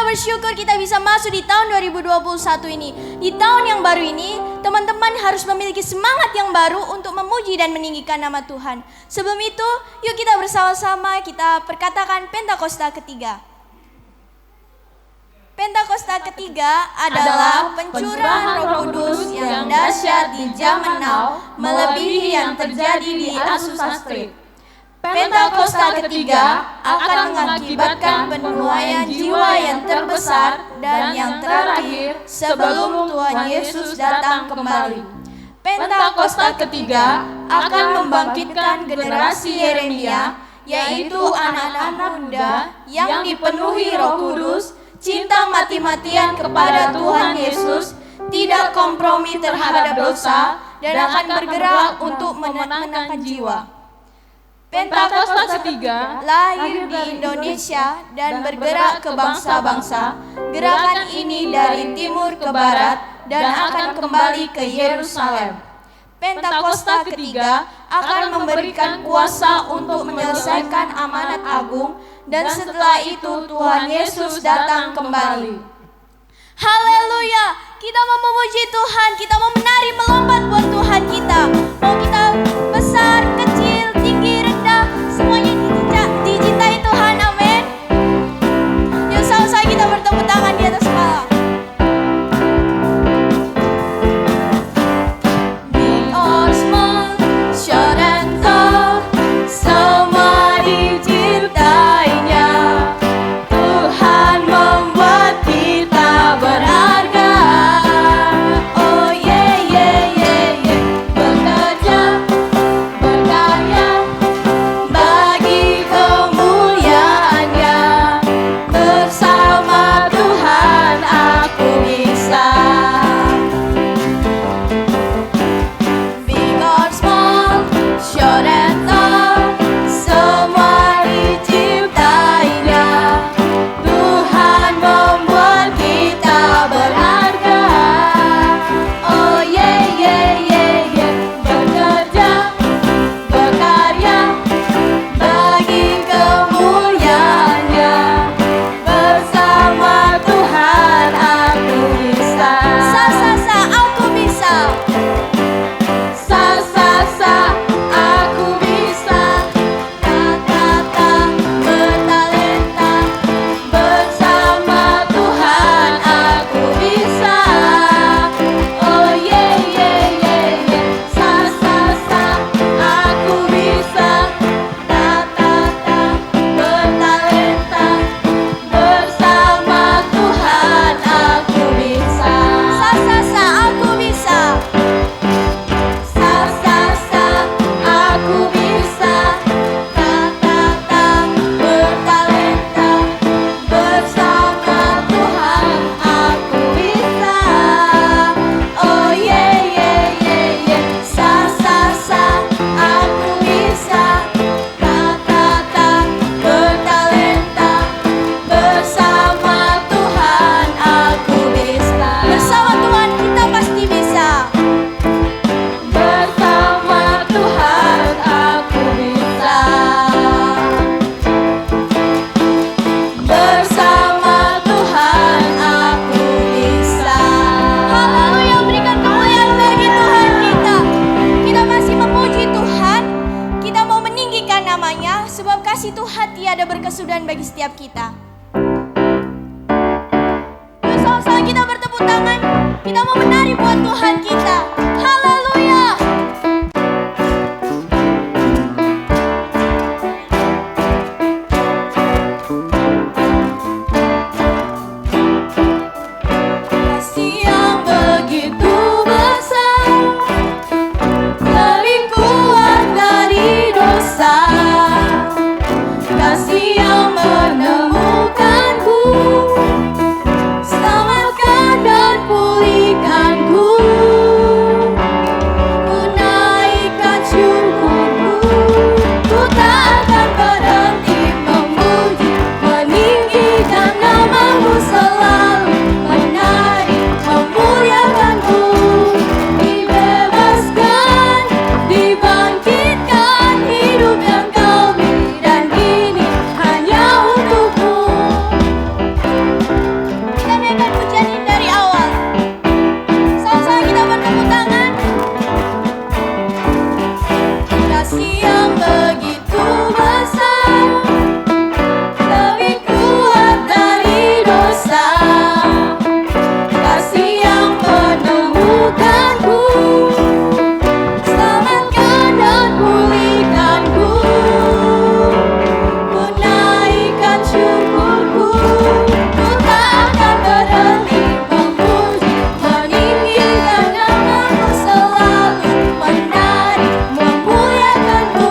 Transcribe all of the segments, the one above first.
bersyukur kita bisa masuk di tahun 2021 ini. Di tahun yang baru ini, teman-teman harus memiliki semangat yang baru untuk memuji dan meninggikan nama Tuhan. Sebelum itu, yuk kita bersama-sama kita perkatakan Pentakosta ketiga. Pentakosta ketiga adalah pencurahan Roh Kudus yang dahsyat di zaman now, melebihi yang terjadi di Azusa Street. Pentakosta ketiga akan mengakibatkan penuaian jiwa yang terbesar dan yang terakhir sebelum Tuhan Yesus datang kembali. Pentakosta ketiga akan membangkitkan generasi Yeremia, yaitu anak-anak muda yang dipenuhi Roh Kudus, cinta mati-matian kepada Tuhan Yesus, tidak kompromi terhadap dosa, dan akan bergerak untuk menangkan jiwa. Pentakosta ketiga lahir di Indonesia dan bergerak ke bangsa-bangsa. Gerakan ini dari timur ke barat dan akan kembali ke Yerusalem. Pentakosta ketiga akan memberikan kuasa untuk menyelesaikan amanat agung, dan setelah itu Tuhan Yesus datang kembali. Haleluya! Kita mau memuji Tuhan, kita mau menari melompat buat Tuhan kita. Mau kita besar, kecil, tinggi, rendah, semuanya dicintai Tuhan, amin. Yuk sama-sama kita bertepuk tangan di atas kepala. Big or small, short and tall, semua dicintainya. Tuhan membuat kita berharga. Oh yeah yeah yeah yeah. Bekerja, berkarya bagi kemuliaannya. Bersama Tuhan aku bisa. Big or small, short and tall, semua dicintainya. Tuhan membuat kita berharga. Oh yeah yeah yeah yeah. Bekerja, berkarya bagi kemuliaannya. Bersama Tuhan aku bisa. Sa aku bisa. Sa aku bisa. Ta bertalenta. Bersama Tuhan aku bisa. Oh yeah yeah yeah yeah. Sa aku bisa. Ta bertalenta. Bersama Tuhan aku bisa. Sa aku bisa. Sa aku bisa. Ta bertalenta. Bersama Tuhan aku bisa. Oh yeah yeah yeah yeah. Sa aku bisa. Ta bertalenta. Bersama Tuhan aku bisa. Bersama Tuhan kita pasti bisa. Bersama Tuhan aku bisa. Bersama Tuhan aku bisa. Haleluya, berikan kemuliaan bagi Tuhan kita. Kita masih memuji Tuhan. Kita mau meninggikan namanya, sebab kasih Tuhan tiada berkesudahan bagi setiap kita. Yuk sama-sama kita bertepuk tangan. Kita mau menari buat Tuhan kita. Haleluya. Kasih yang begitu besar, lebih kuat dari dosa. Kasih yang menemukanku, selamatkan dan pulihkanku. Ku naikkan syukurku, ku tak akan berhenti memuji, meninggikan namamu selalu, menari, memuliakanmu. Dibebaskan, dibangkitkan, hidup yang kasih yang begitu besar, lebih kuat dari dosa. Kasih yang menemukanku, selamatkan dan pulihkanku. Ku naikkan syukurku, ku tak akan berhenti memuji, meninggikan namamu, selalu menari, memuliakanmu.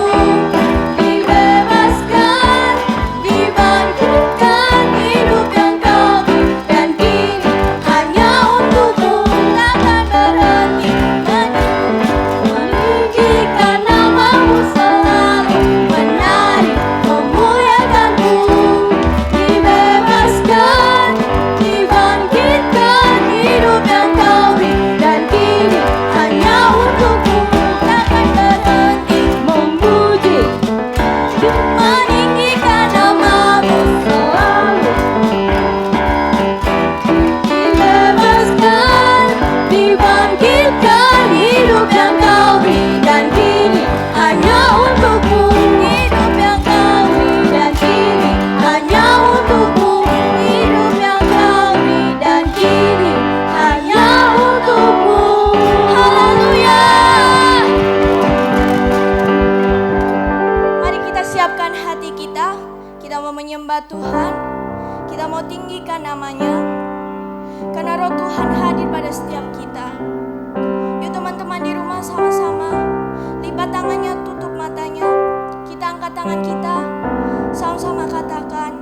Dibebaskan, dibangkitkan, hidup yang kau beri, dan kini hanya untukmu. Takkan berhenti meninggikan namamu, selalu menari, memuliakanmu. Dibebaskan, dibangkitkan, hidup yang kau beri, dan kini hanya untukmu. Takkan berhenti memuji, meninggikan namamu, selalu. Dibebaskan, dibangkitkan, hidup yang kau beri, dan kini hanya untukmu. Hidup yang kau beri, dan kini hanya untukmu. Hidup yang kau beri, dan kini hanya untukmu. Haleluya. Mari kita siapkan hati kita. Kita mau menyembah Tuhan, kita mau tinggikan namanya, karena roh Tuhan hadir pada setiap kita. Yuk teman-teman di rumah sama-sama lipat tangannya, tutup matanya. Kita angkat tangan kita, sama-sama katakan,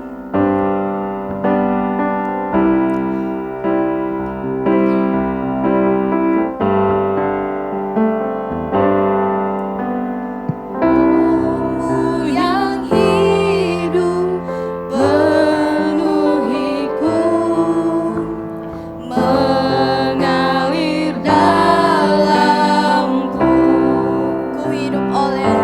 Roh-Mu yang hidup penuhiku, mengalir dalamku. Ku hidup oleh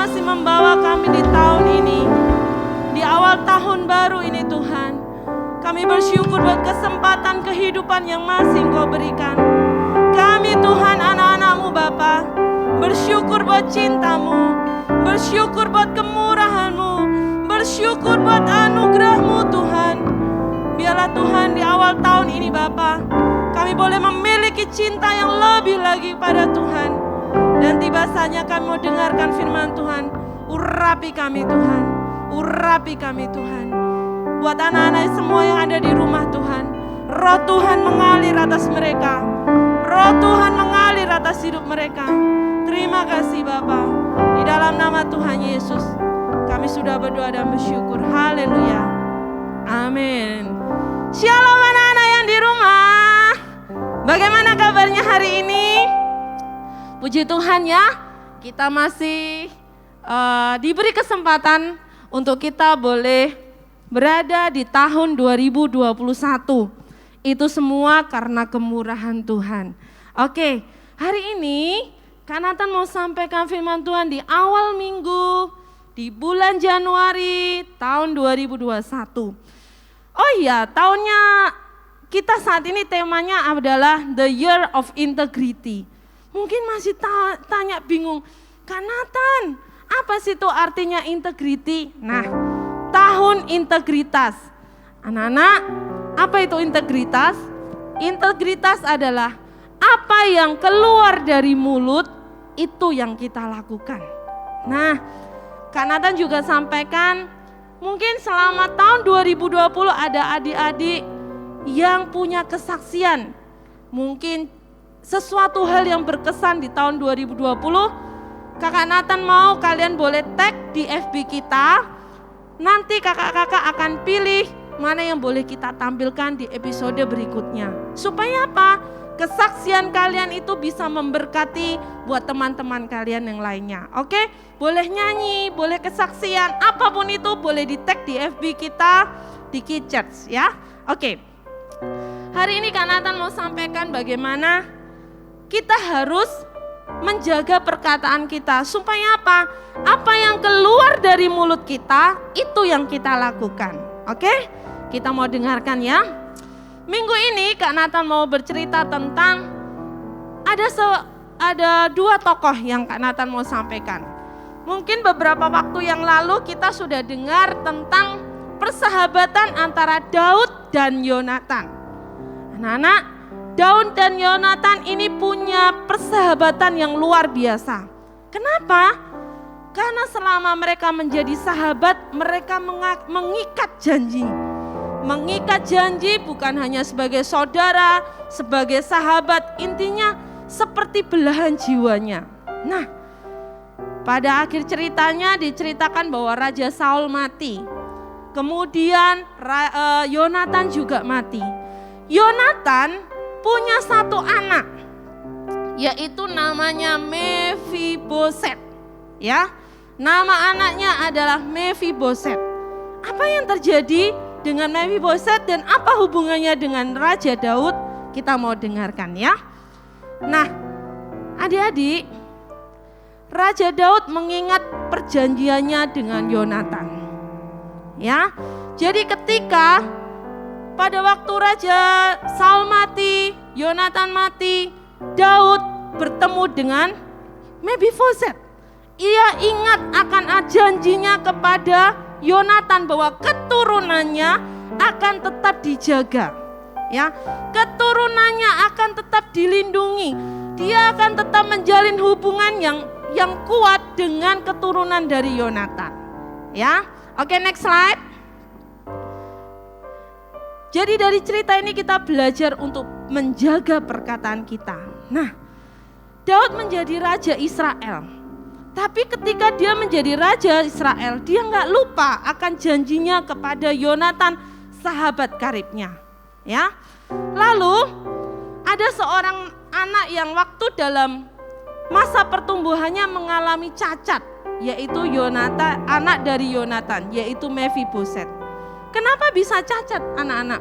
masih membawa kami di tahun ini, di awal tahun baru ini Tuhan. Kami bersyukur buat kesempatan kehidupan yang masih Engkau berikan. Kami Tuhan anak-anak-Mu Bapa, bersyukur buat cinta-Mu, bersyukur buat kemurahan-Mu, bersyukur buat anugerah-Mu Tuhan. Biarlah Tuhan di awal tahun ini Bapa, kami boleh memiliki cinta yang lebih lagi pada Tuhan. Dan tiba saatnya kami mau dengarkan firman Tuhan. Urapi kami Tuhan, urapi kami Tuhan. Buat anak-anak semua yang ada di rumah Tuhan, Roh Tuhan mengalir atas mereka, Roh Tuhan mengalir atas hidup mereka. Terima kasih Bapa. Di dalam nama Tuhan Yesus kami sudah berdoa dan bersyukur. Haleluya. Amin. Shalom anak-anak yang di rumah. Bagaimana kabarnya hari ini? Puji Tuhan ya, kita masih diberi kesempatan untuk kita boleh berada di tahun 2021. Itu semua karena kemurahan Tuhan. Oke, hari ini Kak Nathan mau sampaikan firman Tuhan di awal minggu di bulan Januari tahun 2021. Oh iya, tahunnya kita saat ini temanya adalah The Year of Integrity. Mungkin masih tanya bingung, Kak Nathan, apa sih itu artinya integrity? Nah, tahun integritas. Anak-anak, apa itu integritas? Integritas adalah apa yang keluar dari mulut, itu yang kita lakukan. Nah, Kak Nathan juga sampaikan, mungkin selama tahun 2020 ada adik-adik yang punya kesaksian. Mungkin sesuatu hal yang berkesan di tahun 2020. Kakak Nathan mau kalian boleh tag di FB kita. Nanti kakak-kakak akan pilih mana yang boleh kita tampilkan di episode berikutnya. Supaya apa? Kesaksian kalian itu bisa memberkati buat teman-teman kalian yang lainnya. Oke? Boleh nyanyi, boleh kesaksian, apapun itu boleh di tag di FB kita di Kids Church ya. Oke. Hari ini Kak Nathan mau sampaikan bagaimana kita harus menjaga perkataan kita. Supaya apa? Apa yang keluar dari mulut kita, itu yang kita lakukan. Oke? Kita mau dengarkan ya. Minggu ini Kak Nathan mau bercerita tentang ada dua tokoh yang Kak Nathan mau sampaikan. Mungkin beberapa waktu yang lalu kita sudah dengar tentang persahabatan antara Daud dan Yonatan. Anak-anak, Daud dan Yonatan ini punya persahabatan yang luar biasa. Kenapa? Karena selama mereka menjadi sahabat, mereka mengikat janji. Mengikat janji bukan hanya sebagai saudara, sebagai sahabat, intinya seperti belahan jiwanya. Nah, pada akhir ceritanya diceritakan bahwa Raja Saul mati. Kemudian Yonatan juga mati. Yonatan punya satu anak, yaitu namanya Mephiboset. Ya, nama anaknya adalah Mephiboset. Apa yang terjadi dengan Mephiboset dan apa hubungannya dengan Raja Daud? Kita mau dengarkan ya. Nah, adik-adik, Raja Daud mengingat perjanjiannya dengan Yonatan. Ya, jadi ketika pada waktu Raja Saul mati, Yonatan mati, Daud bertemu dengan Mephiboset. Ia ingat akan janjinya kepada Yonatan bahwa keturunannya akan tetap dijaga. Ya, keturunannya akan tetap dilindungi. Dia akan tetap menjalin hubungan yang kuat dengan keturunan dari Yonatan. Ya, oke, next slide. Jadi dari cerita ini kita belajar untuk menjaga perkataan kita. Nah, Daud menjadi raja Israel. Tapi ketika dia menjadi raja Israel, dia nggak lupa akan janjinya kepada Yonatan, sahabat karibnya. Ya, lalu ada seorang anak yang waktu dalam masa pertumbuhannya mengalami cacat, yaitu Yonatan, anak dari Yonatan, yaitu Mephiboset. Kenapa bisa cacat anak-anak?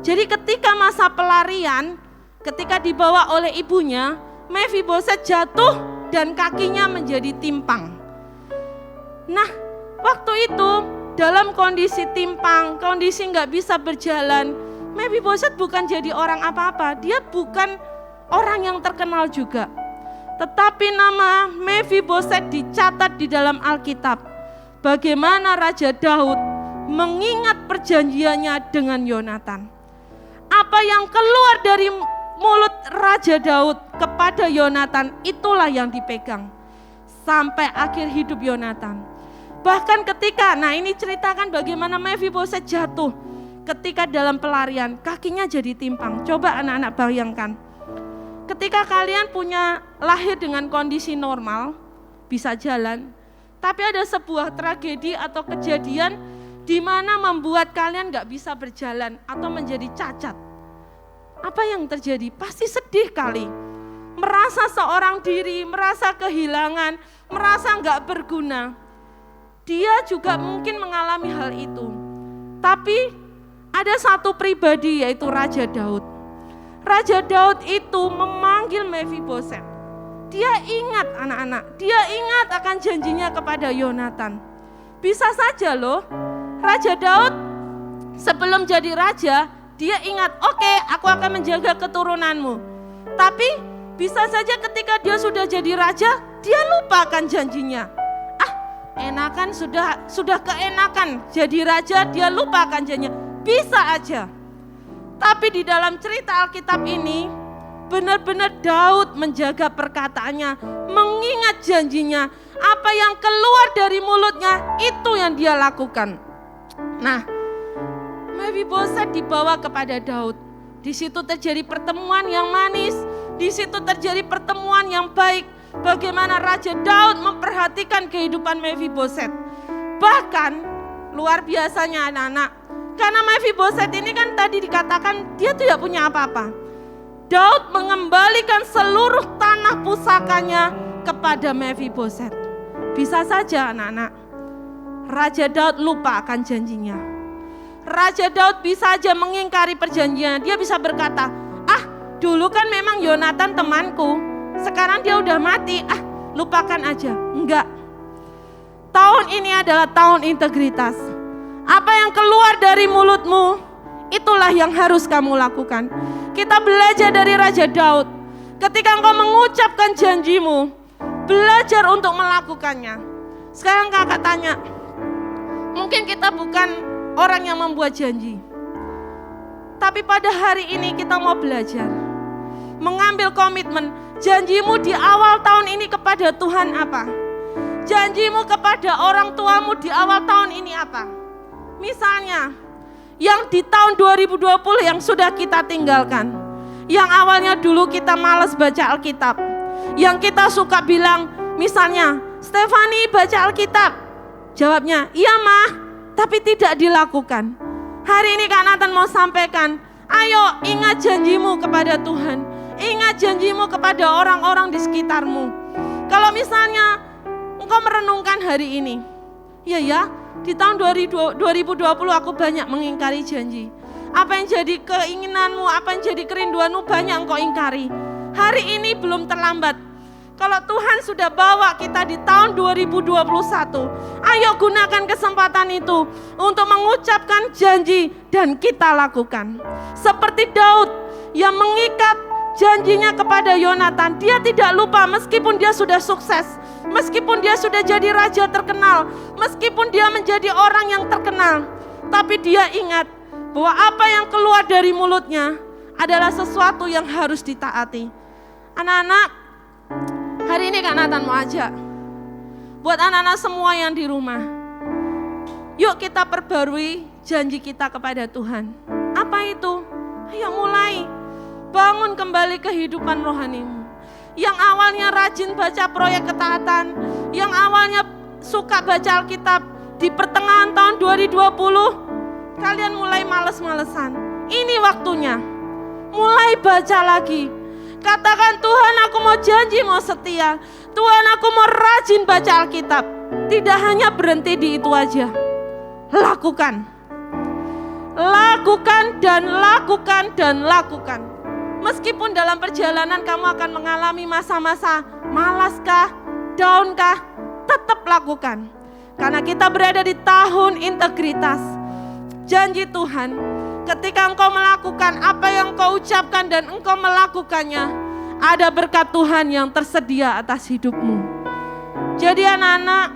Jadi ketika masa pelarian, ketika dibawa oleh ibunya, Mephiboset jatuh dan kakinya menjadi timpang. Nah, waktu itu dalam kondisi timpang, kondisi nggak bisa berjalan, Mephiboset bukan jadi orang apa-apa. Dia bukan orang yang terkenal juga. Tetapi nama Mephiboset dicatat di dalam Alkitab. Bagaimana Raja Daud mengingat perjanjiannya dengan Yonatan. Apa yang keluar dari mulut Raja Daud kepada Yonatan, itulah yang dipegang sampai akhir hidup Yonatan. Bahkan ketika, nah ini ceritakan bagaimana Mephiboset jatuh ketika dalam pelarian, kakinya jadi timpang. Coba anak-anak bayangkan. Ketika kalian lahir dengan kondisi normal, bisa jalan, tapi ada sebuah tragedi atau kejadian di mana membuat kalian gak bisa berjalan atau menjadi cacat. Apa yang terjadi? Pasti sedih kali. Merasa seorang diri, merasa kehilangan, merasa gak berguna. Dia juga mungkin mengalami hal itu. Tapi ada satu pribadi, yaitu Raja Daud. Raja Daud itu memanggil Mephiboset. Dia ingat anak-anak, dia ingat akan janjinya kepada Yonatan. Bisa saja loh, Raja Daud sebelum jadi raja, dia ingat, oke, aku akan menjaga keturunanmu. Tapi bisa saja ketika dia sudah jadi raja, dia lupakan janjinya. Enakan sudah keenakan jadi raja, dia lupakan janjinya. Bisa aja. Tapi di dalam cerita Alkitab ini, benar-benar Daud menjaga perkataannya, mengingat janjinya. Apa yang keluar dari mulutnya, itu yang dia lakukan. Nah, Mephiboset dibawa kepada Daud. Di situ terjadi pertemuan yang manis, di situ terjadi pertemuan yang baik. Bagaimana Raja Daud memperhatikan kehidupan Mephiboset. Bahkan, luar biasanya anak-anak, karena Mephiboset ini kan tadi dikatakan dia tidak punya apa-apa. Daud mengembalikan seluruh tanah pusakanya kepada Mephiboset. Bisa saja anak-anak, Raja Daud lupa akan janjinya. Raja Daud bisa saja mengingkari perjanjian. Dia bisa berkata, dulu kan memang Yonatan temanku, sekarang dia udah mati, lupakan aja. Enggak. Tahun ini adalah tahun integritas. Apa yang keluar dari mulutmu, itulah yang harus kamu lakukan. Kita belajar dari Raja Daud. Ketika engkau mengucapkan janjimu, belajar untuk melakukannya. Sekarang kakak tanya, mungkin kita bukan orang yang membuat janji. Tapi pada hari ini kita mau belajar. Mengambil komitmen, janjimu di awal tahun ini kepada Tuhan apa? Janjimu kepada orang tuamu di awal tahun ini apa? Misalnya, yang di tahun 2020 yang sudah kita tinggalkan. Yang awalnya dulu kita malas baca Alkitab. Yang kita suka bilang, misalnya, Stefani baca Alkitab. Jawabnya, iya mah, tapi tidak dilakukan. Hari ini Kak Nathan mau sampaikan, ayo ingat janjimu kepada Tuhan. Ingat janjimu kepada orang-orang di sekitarmu. Kalau misalnya engkau merenungkan hari ini, ya, di tahun 2020 aku banyak mengingkari janji. Apa yang jadi keinginanmu, apa yang jadi kerinduanmu banyak engkau ingkari. Hari ini belum terlambat. Kalau Tuhan sudah bawa kita di tahun 2021, ayo gunakan kesempatan itu untuk mengucapkan janji dan kita lakukan. Seperti Daud yang mengikat janjinya kepada Yonatan, dia tidak lupa meskipun dia sudah sukses. Meskipun dia sudah jadi raja terkenal, meskipun dia menjadi orang yang terkenal, tapi dia ingat bahwa apa yang keluar dari mulutnya adalah sesuatu yang harus ditaati. Anak-anak, hari ini Kak Nathan mau ajak buat anak-anak semua yang di rumah, yuk kita perbarui janji kita kepada Tuhan. Apa itu? Ayo mulai bangun kembali kehidupan rohanimu. Yang awalnya rajin baca proyek ketaatan, yang awalnya suka baca Alkitab, di pertengahan tahun 2020, kalian mulai males-malesan. Ini waktunya, mulai baca lagi. Katakan, Tuhan aku mau janji, mau setia. Tuhan aku mau rajin baca Alkitab. Tidak hanya berhenti di itu aja. Lakukan. Lakukan dan lakukan dan lakukan. Meskipun dalam perjalanan kamu akan mengalami masa-masa malaskah, downkah, tetap lakukan. Karena kita berada di tahun integritas. Janji Tuhan, ketika engkau melakukan apa yang engkau ucapkan dan engkau melakukannya, ada berkat Tuhan yang tersedia atas hidupmu. Jadi anak-anak,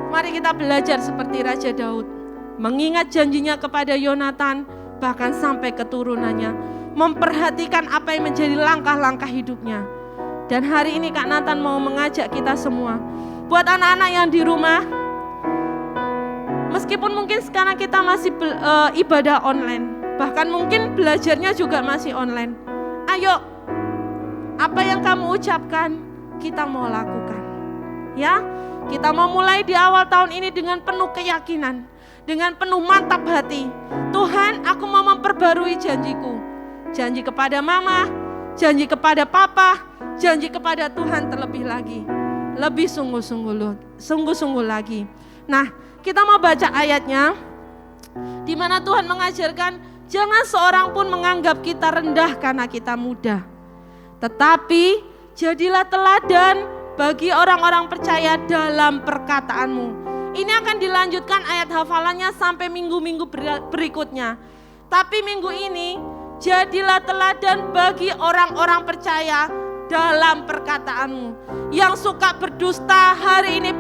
mari kita belajar seperti Raja Daud. Mengingat janjinya kepada Yonatan, bahkan sampai keturunannya. Memperhatikan apa yang menjadi langkah-langkah hidupnya. Dan hari ini Kak Nathan mau mengajak kita semua. Buat anak-anak yang di rumah, meskipun mungkin sekarang kita masih ibadah online, bahkan mungkin belajarnya juga masih online. Ayo, apa yang kamu ucapkan, kita mau lakukan. Ya, kita mau mulai di awal tahun ini dengan penuh keyakinan, dengan penuh mantap hati. Tuhan, aku mau memperbarui janjiku. Janji kepada mama, janji kepada papa, janji kepada Tuhan terlebih lagi. Lebih sungguh-sungguh lagi. Nah, kita mau baca ayatnya, di mana Tuhan mengajarkan, jangan seorang pun menganggap kita rendah karena kita muda. Tetapi, jadilah teladan bagi orang-orang percaya dalam perkataanmu. Ini akan dilanjutkan ayat hafalannya sampai minggu-minggu berikutnya. Tapi minggu ini, jadilah teladan bagi orang-orang percaya dalam perkataanmu. Yang suka berdusta hari ini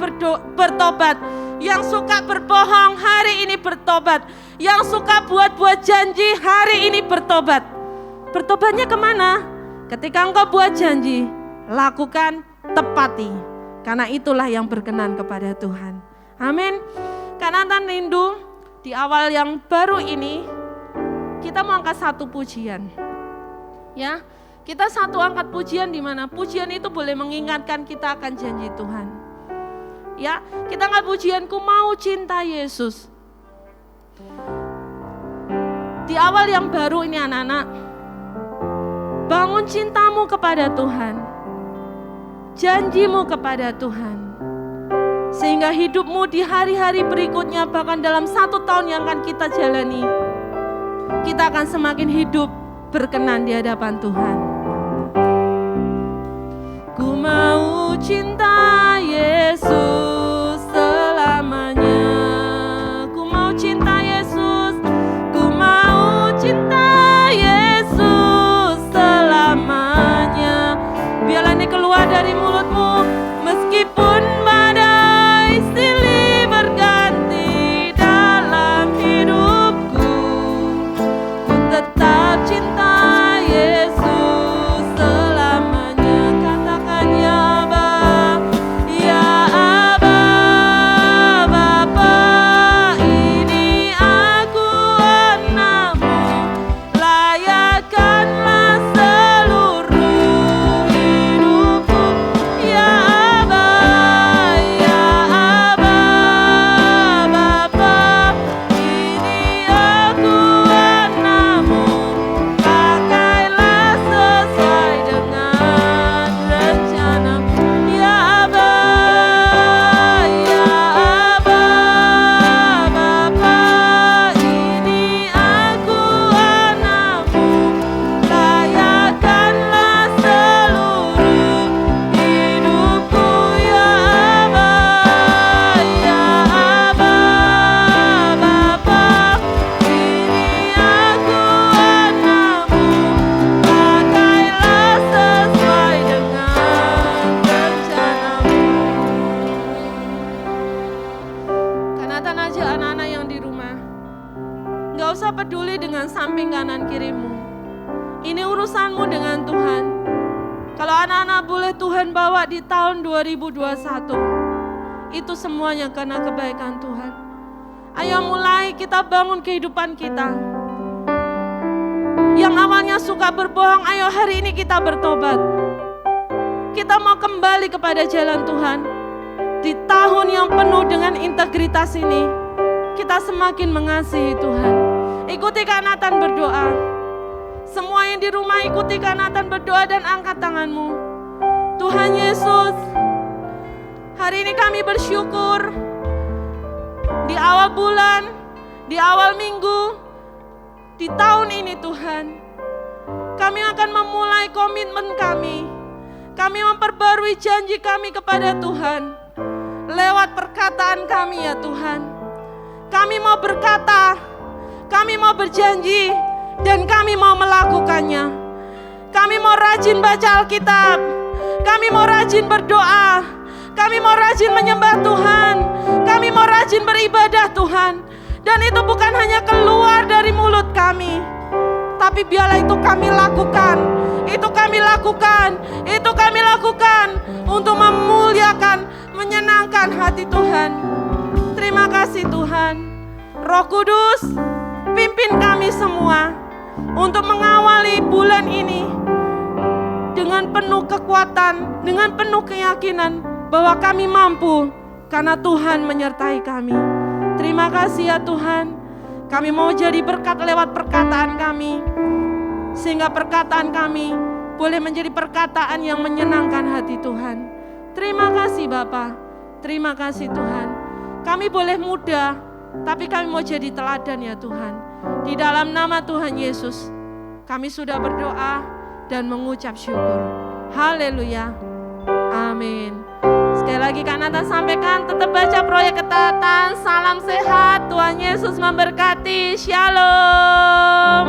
bertobat. Yang suka berbohong hari ini bertobat. Yang suka buat-buat janji hari ini bertobat. Bertobatnya kemana? Ketika engkau buat janji, lakukan, tepati. Karena itulah yang berkenan kepada Tuhan. Amin. Karena Nathan rindu di awal yang baru ini, kita mau angkat satu pujian. Ya, kita satu angkat pujian di mana pujian itu boleh mengingatkan kita akan janji Tuhan. Ya, kita angkat pujian, ku mau cinta Yesus. Di awal yang baru ini anak-anak, bangun cintamu kepada Tuhan, janjimu kepada Tuhan, sehingga hidupmu di hari-hari berikutnya, bahkan dalam 1 tahun yang akan kita jalani, kita akan semakin hidup berkenan di hadapan Tuhan. Ku mau cinta Yesus selamanya. Ku mau cinta Yesus. Ku mau cinta Yesus selamanya. Biarlah ini keluar dari mulutmu, meskipun badai silih berganti dalam hidupku, ku tetap cinta Yesus selamanya. Katakan ya Aba, ya Aba, Bapa, ini aku anakmu, layakkanlah seluruh hidupku. Ya Aba, ya Aba, Bapa, ini aku anakmu, pakailah sesuai dengan rencanamu. Ya Aba, ya Aba, Bapa, ini aku anakmu, layakkanlah seluruh hidupku. Ya Aba, ya Aba, Bapa, ini aku anakmu, pakailah sesuai dengan rencanamu. Karena aja anak-anak yang di rumah, gak usah peduli dengan samping kanan kirimu. Ini urusanmu dengan Tuhan. Kalau anak-anak boleh Tuhan bawa di tahun 2021, itu semuanya karena kebaikan Tuhan. Ayo mulai kita bangun kehidupan kita. Yang awalnya suka berbohong, ayo hari ini kita bertobat. Kita mau kembali kepada jalan Tuhan. Di tahun yang penuh dengan integritas ini, kita semakin mengasihi Tuhan. Ikuti Kak Nathan berdoa. Semua yang di rumah ikuti Kak Nathan berdoa dan angkat tanganmu. Tuhan Yesus, hari ini kami bersyukur di awal bulan, di awal minggu, di tahun ini Tuhan, kami akan memulai komitmen kami. Kami memperbarui janji kami kepada Tuhan. lewat perkataan kami ya Tuhan. Kami mau berkata, kami mau berjanji, dan kami mau melakukannya. Kami mau rajin baca Alkitab, kami mau rajin berdoa, kami mau rajin menyembah Tuhan, kami mau rajin beribadah Tuhan. Dan itu bukan hanya keluar dari mulut kami, tapi biarlah itu kami lakukan, itu kami lakukan, itu kami lakukan untuk memuliakan, menyenangkan hati Tuhan. Terima kasih Tuhan. Roh Kudus, pimpin kami semua untuk mengawali bulan ini dengan penuh kekuatan, dengan penuh keyakinan bahwa kami mampu karena Tuhan menyertai kami. Terima kasih ya Tuhan. Kami mau jadi berkat lewat perkataan kami, sehingga perkataan kami boleh menjadi perkataan yang menyenangkan hati Tuhan. Terima kasih Bapa, terima kasih Tuhan. Kami boleh muda, tapi kami mau jadi teladan ya Tuhan. Di dalam nama Tuhan Yesus, kami sudah berdoa dan mengucap syukur. Haleluya. Amin. Sekali lagi Kak Nathan sampaikan, tetap baca Proyek Ketaatan. Salam sehat, Tuhan Yesus memberkati. Shalom.